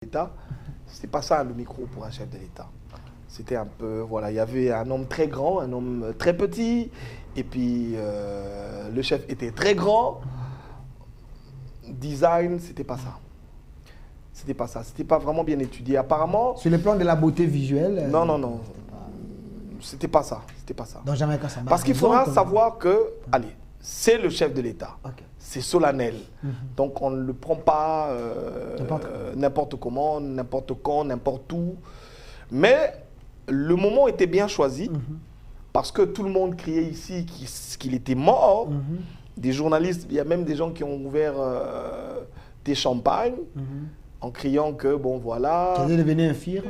l'État, c'était pas ça le micro pour un chef de l'État. C'était un peu, voilà, il y avait un homme très grand, un homme très petit, et puis le chef était très grand. Design, c'était pas ça. C'était pas ça, c'était pas vraiment bien étudié. Apparemment... Sur le plan de la beauté visuelle... Non, non, non. C'était pas ça, c'était pas ça. Donc jamais quand ça marche. Parce qu'il faudra savoir que, allez, c'est le chef de l'État. Okay. C'est solennel. Donc on ne le prend pas n'importe comment, n'importe quand, n'importe où. Mais le moment était bien choisi parce que tout le monde criait ici qu'il était mort. Des journalistes, il y a même des gens qui ont ouvert des champagnes en criant que, bon voilà... Qu'il allait devenir infirme.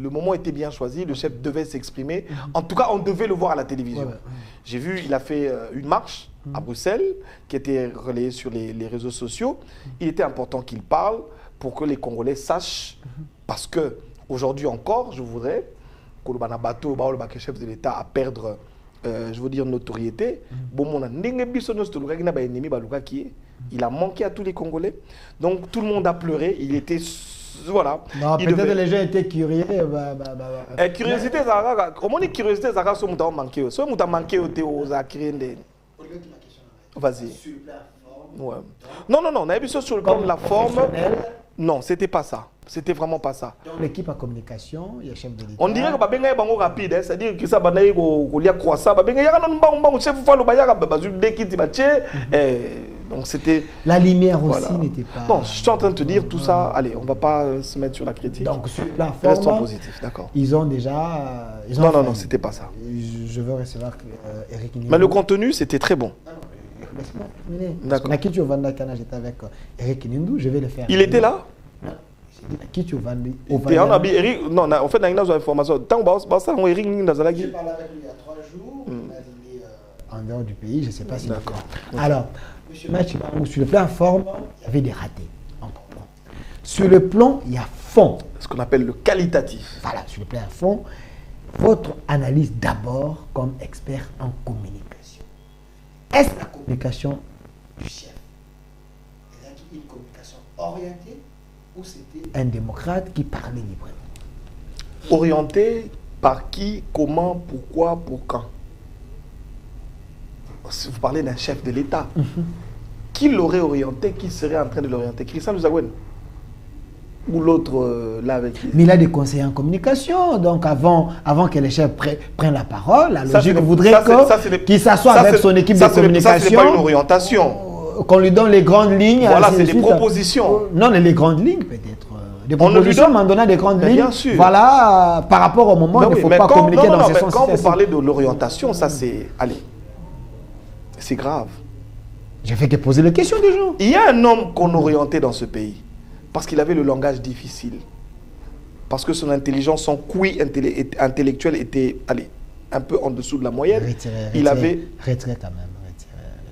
Le moment était bien choisi, le chef devait s'exprimer. En tout cas, on devait le voir à la télévision. Ouais. J'ai vu, il a fait une marche à Bruxelles qui était relayée sur les réseaux sociaux. Il était important qu'il parle pour que les Congolais sachent, parce que aujourd'hui encore, je voudrais que le chef de l'État à perdre, je veux dire, notoriété. Il a manqué à tous les Congolais. Donc tout le monde a pleuré. Il était... Voilà. Peut-être les gens étaient curieux. Curiosité, comment on dit curiosité, ça a manqué. Ça a manqué aux Vas-y. Ouais. Non, non, non, on a vu ça sur le plan de la forme. Non, c'était pas ça. C'était vraiment pas ça. L'équipe à communication, il y a chef de l'État. On dirait que Babenga est rapide, c'est-à-dire que ça va y croissant. Babenga, il y a un chef donc c'était... La lumière aussi n'était pas... Non, je suis en train de te dire tout ça. Allez, on ne va pas se mettre sur la critique. Donc sur la forme, restons positifs, d'accord. Ils ont déjà... non, non, non, c'était pas ça. Je veux recevoir Eric Nindou. Mais le contenu, c'était très bon. D'accord. Nakitio Vanda Kana, j'étais avec Eric Nindou, je vais le faire. Il était là? Nakitio Vanda... Non, en fait, on a une information. Tant que Eric Nindou... J'ai parlé avec lui il y a 3 jours. Il m'a dit en dehors du pays, je ne sais pas si... D'accord. Alors... Sur le plan forme, il y avait des ratés. On comprend. Sur le plan, il y a fond. Ce qu'on appelle le qualitatif. Voilà, sur le plan fond, votre analyse d'abord comme expert en communication. Est-ce la communication du chef? Est-ce une communication orientée ou c'était un démocrate qui parlait librement? Orienté par qui, comment, pourquoi, pour quand? Si vous parlez d'un chef de l'État, qui l'aurait orienté, qui serait en train de l'orienter? Christian Luzawen ou l'autre là avec lui? Mais il a des conseillers en communication, donc avant que les chefs prennent la parole, la logique voudrait qu'il s'assoie avec son équipe de communication. Ça, c'est pas une orientation. Qu'on lui donne les grandes lignes. Voilà, c'est des propositions. Non, les grandes lignes peut-être. Des propositions, mais en donnant des grandes lignes. Bien sûr. Voilà, par rapport au moment, il ne faut pas communiquer dans ce sens. Quand vous parlez de l'orientation, ça c'est... Allez. C'est grave. J'ai fait que poser les questions des gens. Il y a un homme qu'on orientait dans ce pays parce qu'il avait le langage difficile. Parce que son intelligence, son QI intellectuel était, allez, un peu en dessous de la moyenne. Retrait quand même.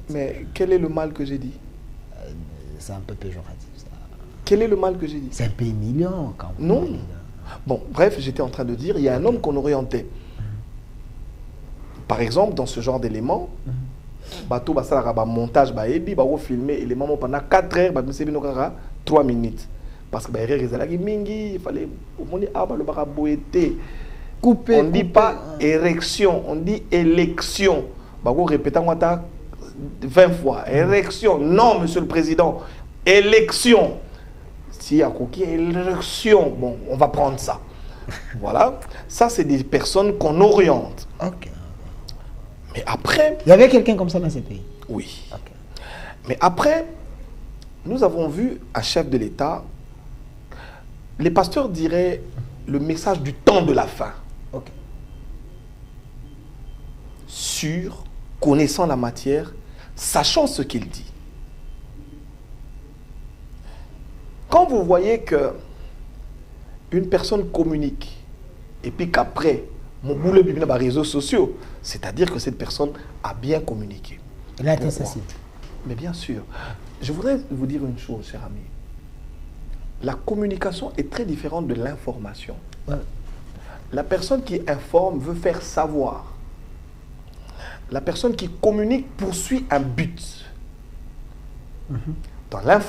Mais quel est le mal que j'ai dit? C'est un peu péjoratif ça. Quel est le mal que j'ai dit? C'est un pays million quand même. Non. Bon, bref, j'étais en train de dire, il y a un homme qu'on orientait. Par exemple, dans ce genre d'éléments, bateau montage filmer élément pendant 4 heures 3 minutes parce que il fallait couper, on dit pas érection, on dit élection. Répéter 20 fois érection. Non, monsieur le président, élection. Si y a élection, bon, on va prendre ça. Voilà, ça c'est des personnes qu'on oriente. Ok. Mais après... Il y avait quelqu'un comme ça dans ce pays? Oui. Okay. Mais après, nous avons vu un chef de l'État, les pasteurs diraient le message du temps de la fin. Okay. Sûr, connaissant la matière, sachant ce qu'il dit. Quand vous voyez que une personne communique et puis qu'après, mon boulot est dans les réseaux sociaux, c'est-à-dire que cette personne a bien communiqué. Elle a été assassiné. Mais bien sûr. Je voudrais vous dire une chose, cher ami. La communication est très différente de l'information. Ouais. La personne qui informe veut faire savoir. La personne qui communique poursuit un but. Dans l'information,